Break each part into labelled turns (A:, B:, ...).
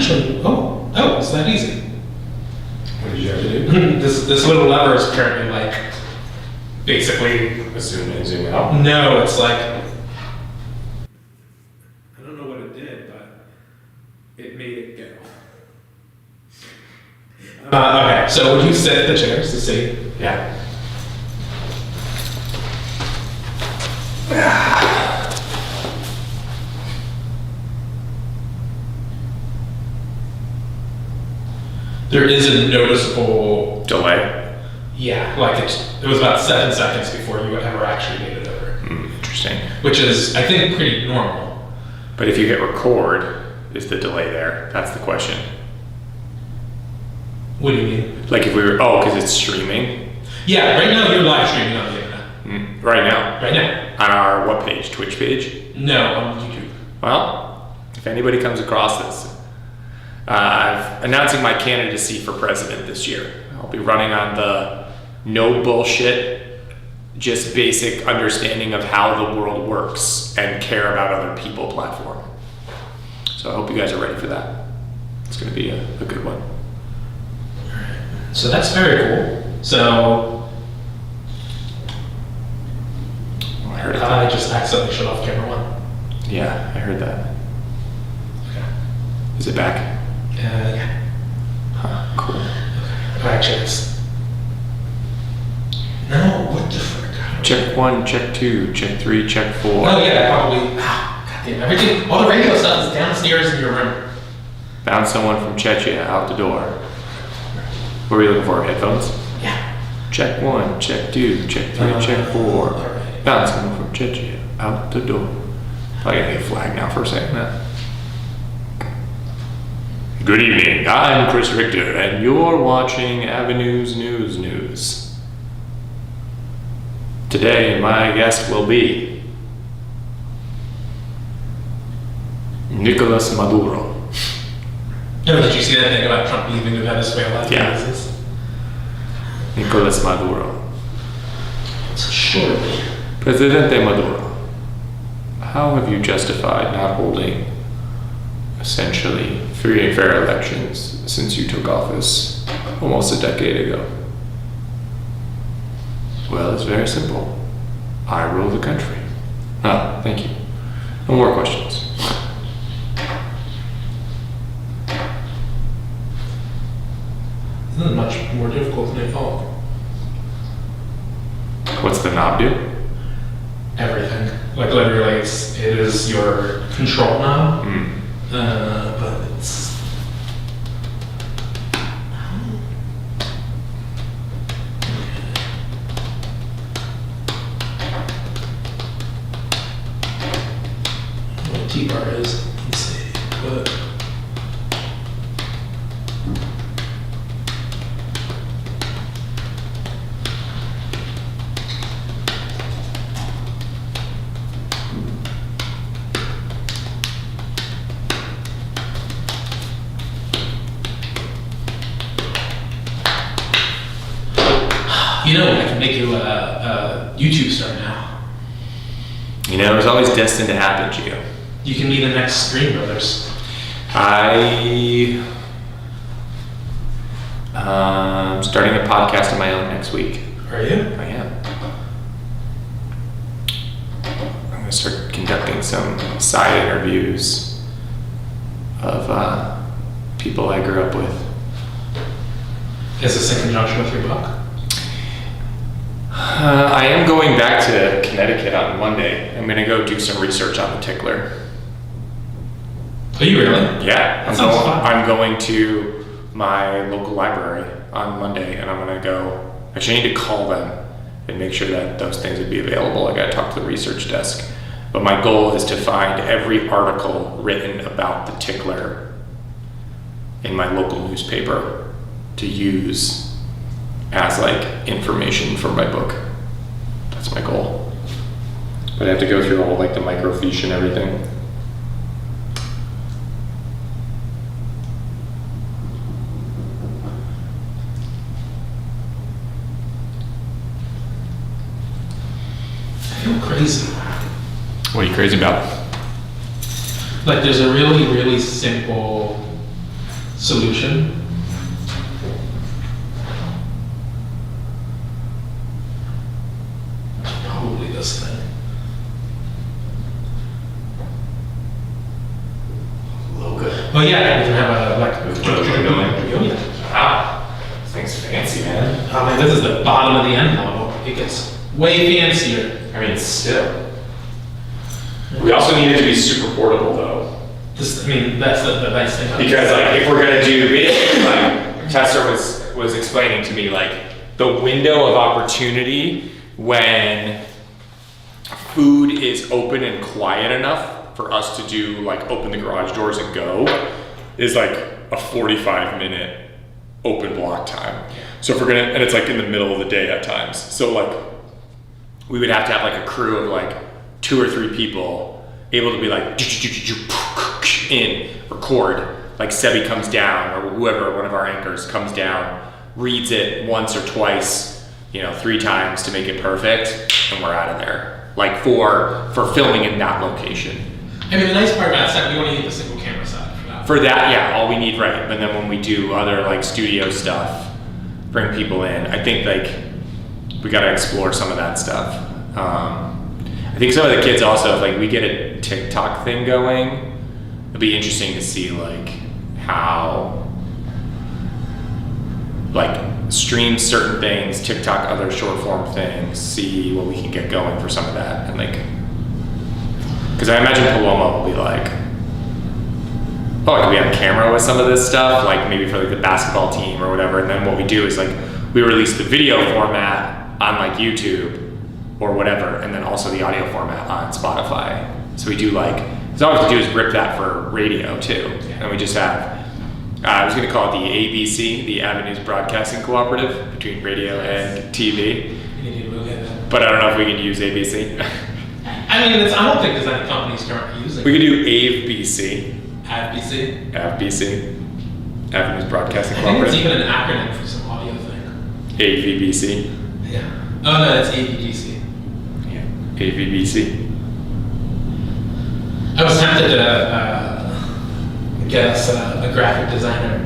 A: Actually, it's that easy.
B: What did you have to do?
A: This little lever is apparently like, basically,
B: Zoom in, zoom out.
A: no, it's like, I don't know what it did, but it made it go. Okay, so would you sit the chairs to see?
B: Yeah.
A: There is a noticeable
B: Delay.
A: Yeah, like it was about 7 seconds before you ever actually made it over.
B: Interesting.
A: Which is, I think, pretty normal.
B: But if you hit record, is the delay there? That's the question.
A: What do you mean?
B: Like if we were, because it's streaming.
A: Yeah, right now you're live streaming on the internet.
B: Right now.
A: Right now.
B: On our what page? Twitch page?
A: No, on YouTube.
B: Well, if anybody comes across this, I'm announcing my candidacy for president this year. I'll be running on the no bullshit, just basic understanding of how the world works and care about other people platform. So I hope you guys are ready for that. It's going to be a good one.
A: So that's very cool. So
B: I heard it.
A: I just accidentally shut off camera one.
B: Yeah, I heard that.
A: Okay.
B: Is it back?
A: Yeah.
B: Huh, cool.
A: Actually, it's... No, what the frick?
B: Check 1, check 2, check 3, check 4.
A: Oh yeah, probably. Goddamn, everything, all the radio stuff is downstairs in your room.
B: Found someone from Czechia out the door. What were you looking for? Headphones?
A: Yeah.
B: Check 1, check 2, check 3, check 4.
A: Alright.
B: Found someone from Czechia out the door. I gotta get a flag now for saying that. Good evening, I'm Chris Richter, and you're watching Avenues News. Today, my guest will be Nicolas Maduro.
A: No, did you see that thing about Trump leaving Venezuela?
B: Yeah. Nicolas Maduro.
A: Surely.
B: Presidente Maduro, how have you justified not holding essentially free and fair elections since you took office almost a decade ago? Well, it's very simple. I rule the country. Ah, thank you. No more questions.
A: This is much more difficult than I thought.
B: What's the knob do?
A: Everything. Like literally, it is your control knob, but it's... What T-bar is, let's see, but... You know, I can make you a YouTube star now.
B: You know, it was always destined to happen, Gio.
A: You can be the next Screen Brothers.
B: I'm starting a podcast of my own next week.
A: Are you?
B: I am. I'm going to start conducting some side interviews of people I grew up with.
A: Is this in conjunction with your book?
B: I am going back to Connecticut on Monday. I'm going to go do some research on the tickler.
A: Are you really?
B: Yeah,
A: That sounds fun.
B: I'm going to my local library on Monday, and I'm going to go. Actually, I need to call them and make sure that those things would be available. I got to talk to the research desk. But my goal is to find every article written about the tickler in my local newspaper to use as like information for my book. That's my goal. But I have to go through all like the microfiche and everything.
A: I feel crazy.
B: What are you crazy about?
A: Like there's a really, really simple solution. Probably this thing.
C: Logo.
A: Well, yeah, we can have a
B: Wow, this thing's fancy, man.
A: Oh man, this is the bottom of the end level. It gets way fancier.
B: I mean, still. We also need it to be super portable, though.
A: This, I mean, that's the nice thing.
B: Because like if we're gonna do basically like Tessa was explaining to me like the window of opportunity when food is open and quiet enough for us to do like open the garage doors and go is like a 45-minute open block time. So if we're gonna, and it's like in the middle of the day at times. So like we would have to have like a crew of like 2 or 3 people able to be like in, record, like Sebi comes down or whoever, one of our anchors comes down, reads it once or twice, 3 times to make it perfect, and we're out of there. Like for filming in that location.
A: I mean, the nice part about that, we only need the single camera side for that.
B: For that, yeah, all we need, right. But then when we do other like studio stuff, bring people in, I think like we gotta explore some of that stuff. I think some of the kids also, if like we get a TikTok thing going, it'd be interesting to see like how like stream certain things, TikTok other short form things, see what we can get going for some of that. And like, because I imagine Paloma will be like, oh, I could be on camera with some of this stuff, like maybe for like the basketball team or whatever. And then what we do is like we release the video format on like YouTube or whatever, and then also the audio format on Spotify. So we do like, so all we have to do is rip that for radio too. And we just have, I was gonna call it the ABC, the Avenues Broadcasting Cooperative, between radio and TV. But I don't know if we can use ABC.
A: I mean, I don't think there's any companies currently using it.
B: We could do AVBC.
A: AVBC?
B: AVBC. Avenues Broadcasting
A: I think it's
B: Cooperative.
A: even an acronym for some audio thing.
B: AVBC.
A: Yeah. Oh no, it's AVBC.
B: AVBC.
A: I was tempted to get us a graphic designer.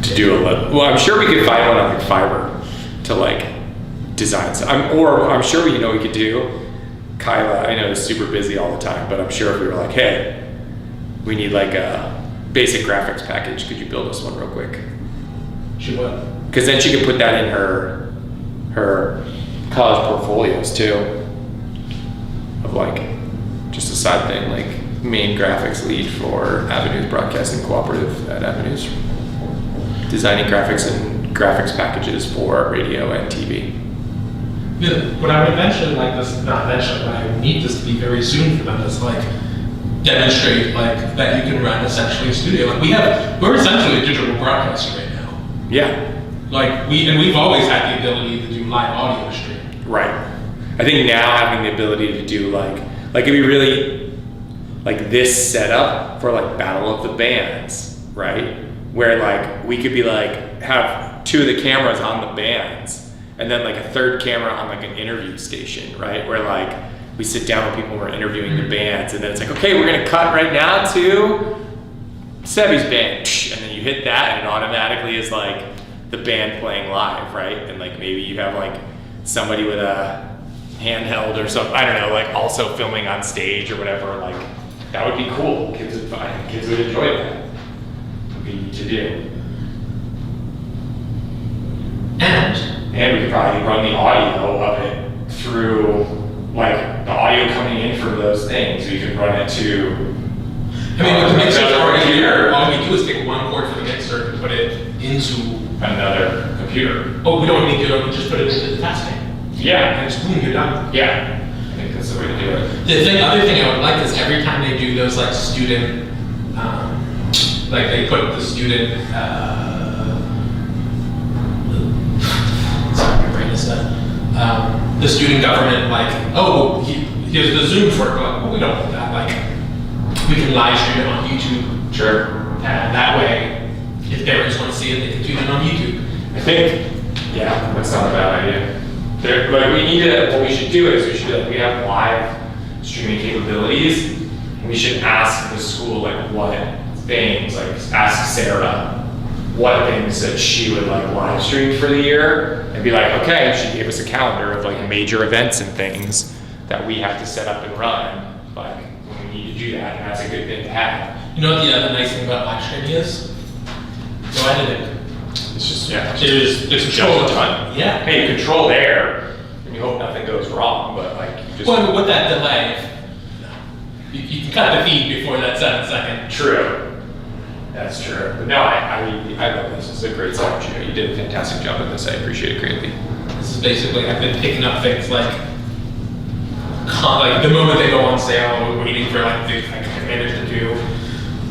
B: To do a little, well, I'm sure we could find one on like Fiverr to like design some. I'm sure we could do. Kyla, I know is super busy all the time, but I'm sure if we were like, hey, we need like a basic graphics package, could you build us one real quick?
A: She would.
B: Because then she could put that in her college portfolios too. Of like just a side thing, like main graphics lead for Avenues Broadcasting Cooperative at Avenues, designing graphics and graphics packages for radio and TV.
A: Yeah, what I would eventually like this, not eventually, but I need this to be very soon for them is like demonstrate like that you can run essentially a studio. Like we're essentially a digital broadcaster right now.
B: Yeah.
A: Like we've always had the ability to do live audio stream.
B: Right. I think now having the ability to do like it'd be really like this setup for like Battle of the Bands, right? Where like we could be like have 2 of the cameras on the bands and then like a 3rd camera on like an interview station, right? Where like we sit down with people who are interviewing the bands and then it's like, okay, we're gonna cut right now to Sebi's band, and then you hit that and it automatically is like the band playing live, right? And like maybe you have like somebody with a handheld or something, I don't know, like also filming on stage or whatever, like that would be cool. Kids would enjoy that. Would be neat to do.
A: And
B: we could probably run the audio of it through, like the audio coming in from those things. We could run it to.
A: I mean, with the mixer's already here. All we do is take one cord for the mixer and put it into
B: another computer.
A: Oh, we don't need to. We just put it into the testing.
B: Yeah.
A: And just boom, you're done.
B: Yeah. I think that's the way to do it.
A: Other thing I would like is every time they do those like student, like they put the student, sorry, my brain is done. The student government, like, oh, here's the Zoom for it. Like, well, we don't want that. Like, we can live stream it on YouTube.
B: Sure.
A: And that way, if parents want to see it, they can tune in on YouTube.
B: I think, yeah, that's not a bad idea. What we should do is we have live streaming capabilities. We should ask the school like what things, like ask Sarah what things that she would like live stream for the year and be like, okay, she gave us a calendar of like major events and things that we have to set up and run, but when we need to do that, that's a good thing to have.
A: You know what the other nice thing about live streaming is? No editing.
B: It's just, yeah.
A: There's
B: Control a ton.
A: Yeah.
B: Hey, you control there, and you hope nothing goes wrong, but like, you just.
A: Well, with that delay, you can cut the feed before that 7-second.
B: True. That's true. But no, I love this. This is a great selection. You did a fantastic job with this. I appreciate it greatly.
A: This is basically, I've been picking up things like the moment they go on sale, we're waiting for like the I managed to do.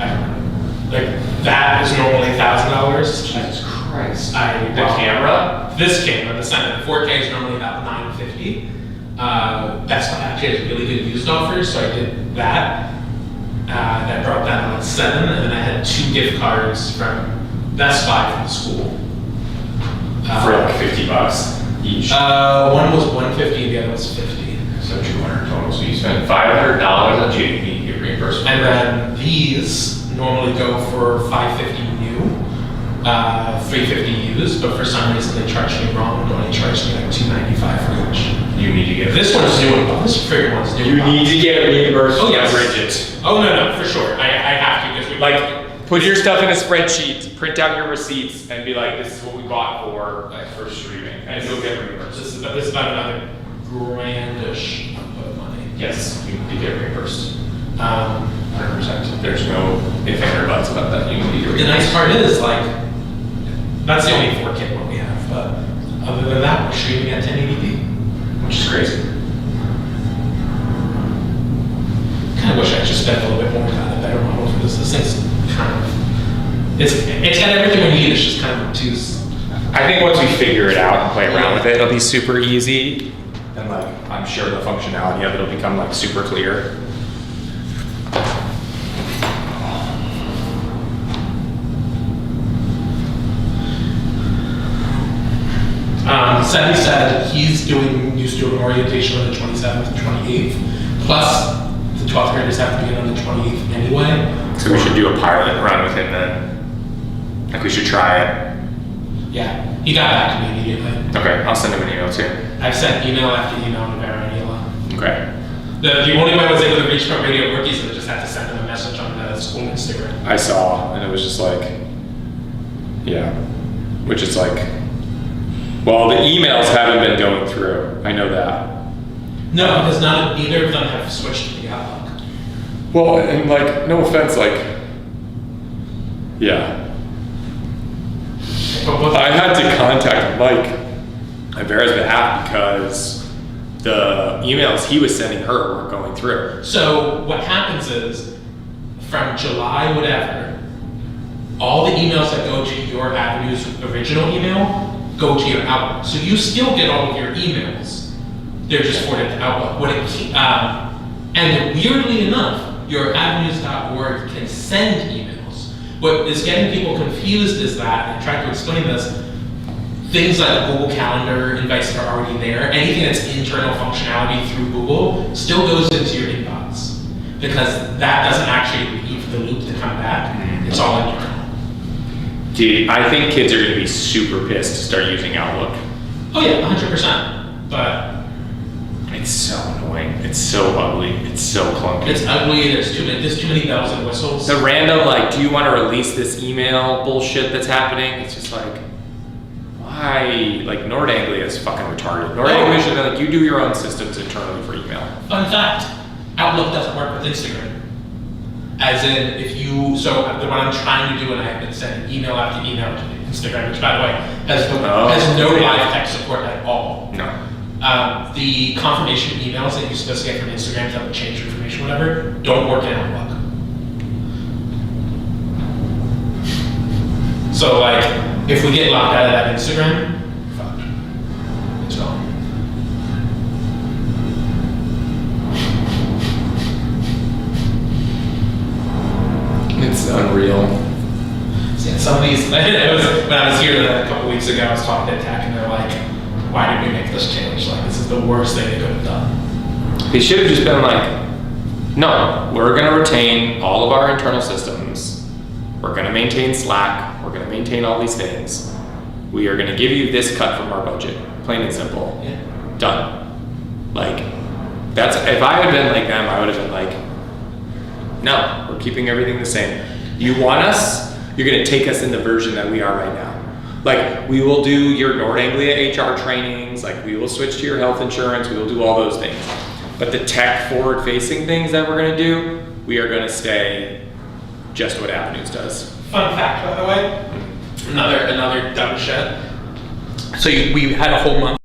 A: I don't know. Like that is normally $1,000.
B: Jesus Christ.
A: The camera? This camera, the Senate 4K is normally about $950. Best Buy actually has really good used offers, so I did that. That brought that on 7, and then I had 2 gift cards from Best Buy from the school.
B: For like $50 each.
A: One was $150, the other was $50.
B: So 200 total. So you spent $500 on GDP to get reimbursement.
A: And then these normally go for $550 new, $350 used, but for some reason they charged me wrong. They only charged me like $295 for each.
B: You need to get
A: this one's new. This figure one's new.
B: You need to get reimbursed.
A: Oh yes,
B: Bridget.
A: Oh no, for sure. I have to because we
B: like put your stuff in a spreadsheet, print out your receipts, and be like, "This is what we bought for streaming," and you'll get reimbursed.
A: This is about another grandish of money.
B: Yes, you need to get reimbursed. 100%. There's no if and or buts about that. You need to get reimbursed.
A: The nice part is like that's the only 4K one we have, but other than that, we're streaming at 1080p.
B: Which is crazy.
A: Kind of wish I just spent a little bit more time on a better model for this. This thing's kind of, it's got everything we need, it's just kind of obtuse.
B: I think once we figure it out and play around with it, it'll be super easy. And like, I'm sure the functionality of it will become like super clear.
A: Sebby said he's doing orientation on the 27th and 28th, plus the 12th graders have to be in on the 28th anyway.
B: So we should do a pilot run with him then. Like we should try it.
A: Yeah, he got back to me immediately.
B: Okay, I'll send him an email too.
A: I've sent email after email to Vera and Ela.
B: Okay.
A: The only way I was able to reach from Radio Rookies is I just had to send them a message on the school Instagram.
B: I saw, and it was just like, yeah, which is like, well, the emails haven't been going through. I know that.
A: No, because neither of them have switched to the Outlook.
B: Well, and like, no offense, like, yeah. I had to contact Mike on Vera's behalf because the emails he was sending her weren't going through.
A: So what happens is, from July whatever, all the emails that go to your Avenue's original email go to your Outlook. So you still get all of your emails. They're just forwarded to Outlook. And weirdly enough, your avenues.org can send emails. What is getting people confused is that, and I tried to explain this, things like Google Calendar, invites that are already there, anything that's internal functionality through Google still goes into your inbox. Because that doesn't actually leave the loop to come back. It's all internal.
B: Dude, I think kids are going to be super pissed to start using Outlook.
A: Oh yeah, 100%. But
B: it's so annoying. It's so ugly. It's so clunky.
A: it's ugly. There's too many bells and whistles.
B: The random like, do you want to release this email bullshit that's happening? It's just like, why? Like Nord Anglia is fucking retarded. Nord Anglia should be like, you do your own systems internally for email.
A: Fun fact: Outlook doesn't work with Instagram. As in, what I'm trying to do, and I have been sending email after email to Instagram, which by the way has no live text support at all.
B: No.
A: The confirmation emails that you're supposed to get from Instagram to change your information, whatever, don't work in Outlook. So like, if we get locked out of that Instagram, fuck, it's gone.
B: It's unreal.
A: Yeah, some of these, when I was here a couple weeks ago, I was talking to Tech, and they're like, why did we make this change? Like, this is the worst thing they could have done.
B: They should have just been like, no, we're going to retain all of our internal systems. We're going to maintain Slack. We're going to maintain all these things. We are going to give you this cut from our budget, plain and simple.
A: Yeah.
B: Done. Like, that's, if I had been like them, I would have been like, no, we're keeping everything the same. You want us, you're going to take us in the version that we are right now. Like, we will do your Nord Anglia HR trainings, like we will switch to your health insurance, we will do all those things. But the tech forward facing things that we're going to do, we are going to stay just what Avenues does.
A: Fun fact, by the way, another dumb shit. So we had a whole month